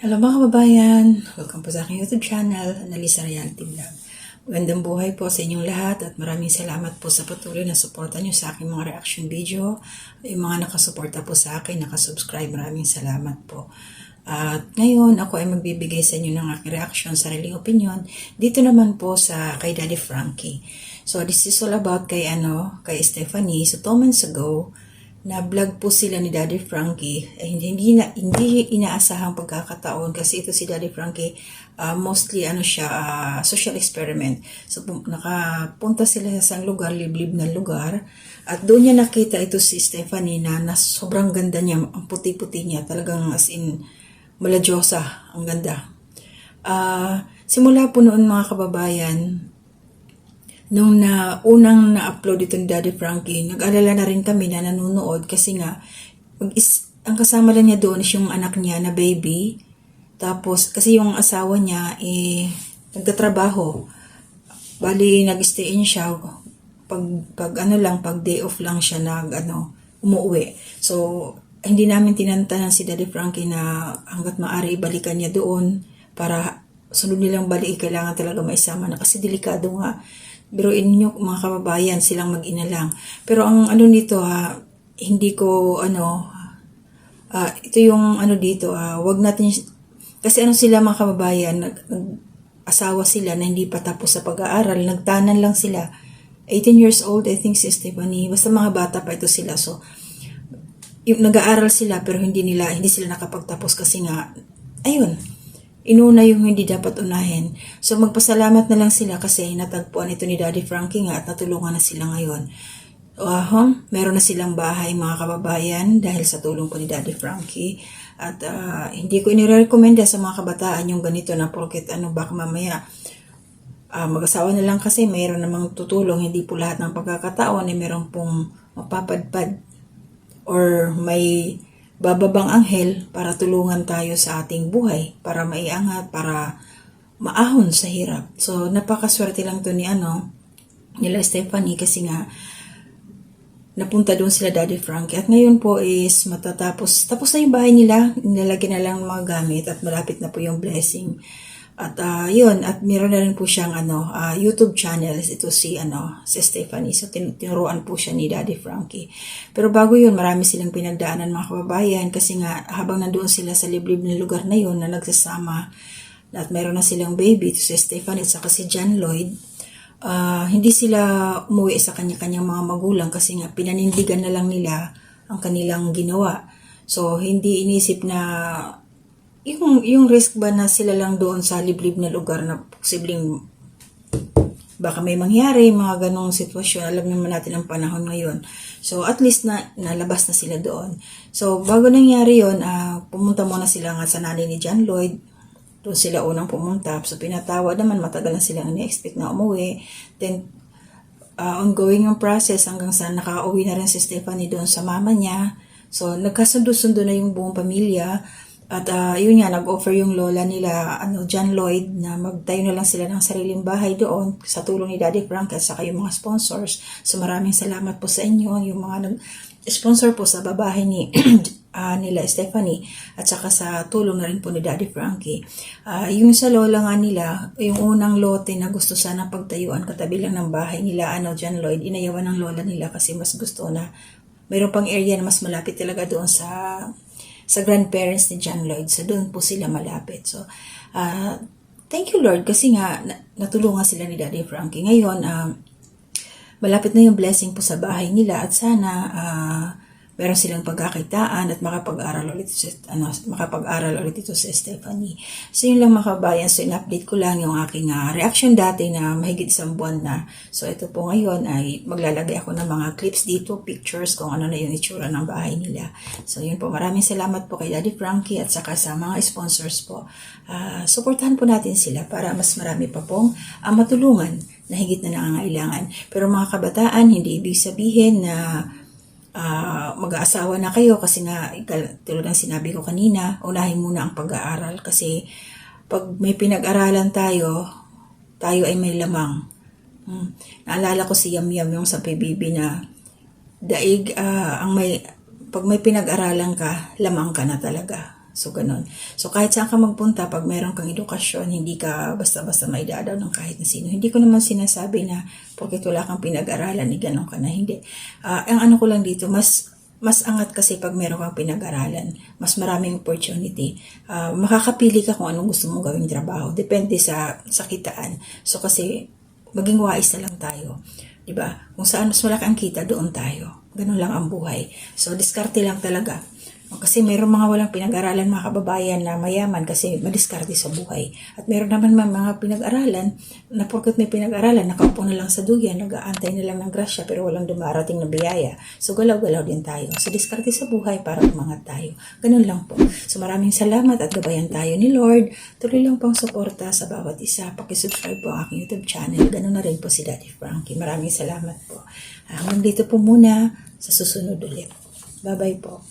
Hello mga kababayan, welcome po sa aking YouTube channel, Analisa Reality Vlog. Magandang buhay po sa inyong lahat at maraming salamat po sa patuloy na suporta nyo sa aking mga reaction video. Yung mga nakasuporta po sa akin, nakasubscribe, maraming salamat po. At ngayon ako ay magbibigay sa inyo ng aking reaction, sariling opinion, dito naman po sa kay Daddy Frankie. So this is all about kay Stephanie. So 2 months ago, na vlog po sila ni Daddy Frankie. Hindi inaasahang pagkakataon kasi ito si Daddy Frankie mostly social experiment. So nakapunta sila sa isang lugar, liblib na lugar, at doon niya nakita ito si Stephanie na sobrang ganda niya, ang puti-puti niya, talagang as in maladyosa, ang ganda. Simula po noon mga kababayan, nung unang na-upload ito ni Daddy Frankie, nag-alala na rin kami na nanonood kasi nga, ang kasama lang niya doon is yung anak niya na baby. Tapos, kasi yung asawa niya, nagtatrabaho. Bali, nag-stay-in siya. Pag day off lang siya umuwi. So, hindi namin tinantanan si Daddy Frankie na hanggat maaari ibalikan niya doon para sunod nilang balik, kailangan talaga maisama na kasi delikado nga. Pero inyo mga kababayan, silang mag-ina lang. Pero ang nito hindi ko ito yung dito, wag natin, kasi sila mga kababayan, asawa sila na hindi pa tapos sa pag-aaral, nagtanan lang sila. 18 years old, I think si Stephanie, basta mga bata pa ito sila. So, yung nag-aaral sila pero hindi sila nakapagtapos kasi nga, ayun, inuna yung hindi dapat unahin. So magpasalamat na lang sila kasi natagpuan ito ni Daddy Frankie nga at natulungan na sila ngayon. Meron na silang bahay mga kababayan dahil sa tulong po ni Daddy Frankie. At hindi ko inirekomenda sa mga kabataan yung ganito na porket baka mamaya mag-asawa na lang kasi mayroon namang tutulong. Hindi po lahat ng pagkakataon meron pong mapapadpad or may bababang anghel para tulungan tayo sa ating buhay, para maiangat, para maahon sa hirap. So, napakaswerte lang to nila Stephanie kasi nga napunta doon sila Daddy Frankie. At ngayon po is tapos na yung bahay nila, nilalagyan na lang mga gamit at malapit na po yung blessing. At yun, at meron na rin po siyang YouTube channel, ito si Stephanie. So tinuruan po siya ni Daddy Frankie. Pero bago yun, marami silang pinagdaanan mga kababayan kasi nga habang nandoon sila sa liblib na lugar na yun na nagsasama at meron na silang baby, ito si Stephanie at saka si John Lloyd. Hindi sila umuwi sa kanya-kanyang mga magulang kasi nga pinanindigan na lang nila ang kanilang ginawa. So hindi inisip na yung risk ba na sila lang doon sa liblib na lugar na posibleng baka may mangyari, mga ganong sitwasyon. Alam naman natin ang panahon ngayon. So, at least nalabas na sila doon. So, bago nangyari yun, pumunta muna sila nga sa nanay ni John Lloyd. Doon sila unang pumunta. So, pinatawad naman, matagal na silang ini-expect na umuwi. Then, ongoing yung process hanggang sa nakauwi na rin si Stephanie doon sa mama niya. So, nagkasundo-sundo na yung buong pamilya. At yun nga, nag-offer yung lola nila, John Lloyd, na magtayo na lang sila ng sariling bahay doon sa tulong ni Daddy Frank at saka yung mga sponsors. So maraming salamat po sa inyo, yung mga nag-sponsor po sa babae ni nila Stephanie at saka sa tulong na rin po ni Daddy Frankie. Yung sa lola nga nila, yung unang lote na gusto sana pagtayuan katabi lang ng bahay nila, John Lloyd, inayawan ng lola nila kasi mas gusto na mayroon pang area na mas malapit talaga doon sa grandparents ni John Lloyd. So, doon po sila malapit. So, thank you Lord kasi nga natulungan sila ni Daddy Frankie. Ngayon, malapit na yung blessing po sa bahay nila at sana meron silang pagkakitaan at makapag-aral ulit ito sa Stephanie. So, yun lang mga kabayan. So, in-update ko lang yung aking reaction dati na mahigit 1 buwan na. So, ito po ngayon ay maglalagay ako ng mga clips dito, pictures, kung ano na yung itsura ng bahay nila. So, yun po. Maraming salamat po kay Daddy Frankie at saka sa mga sponsors po. Suportahan po natin sila para mas marami pa pong matulungan na higit na nangangailangan. Pero mga kabataan, hindi ibig sabihin na mag-aasawa na kayo kasi nga tulad ng sinabi ko kanina, unahin muna ang pag-aaral kasi pag may pinag-aralan tayo ay may lamang. Naalala ko si Yam Yam yung sa PBB na daig pag may pinag-aralan ka, lamang ka na talaga. So, ganun. So, kahit saan ka magpunta, pag meron kang edukasyon, hindi ka basta-basta maidadaw ng kahit na sino. Hindi ko naman sinasabi na porque wala kang pinag-aralan, ganun ka na. Hindi. Ang ano ko lang dito, mas angat kasi pag meron kang pinag-aralan, mas maraming opportunity. Makakapili ka kung anong gusto mong gawing trabaho. Depende sa kitaan. So, kasi maging wais na lang tayo. Diba? Kung saan mas malaki ang kita, doon tayo. Ganun lang ang buhay. So, diskarte lang talaga. Kasi mayroong mga walang pinag-aralan mga kababayan na mayaman kasi madiskarte sa buhay. At mayroon naman mga pinag-aralan na porket may pinag-aralan, nakaupo na lang sa dugyan, nag-aantay na lang ng grasya pero walang dumarating na biyaya. So galaw-galaw din tayo. So diskarte sa buhay para umangat tayo. Ganun lang po. So maraming salamat at gabayan tayo ni Lord. Tuloy lang pong suporta sa bawat isa. Pakisubscribe po ang aking YouTube channel. Ganun na rin po si Daddy Frankie. Maraming salamat po. Hanggang dito po muna. Sa susunod ulit. Bye-bye po.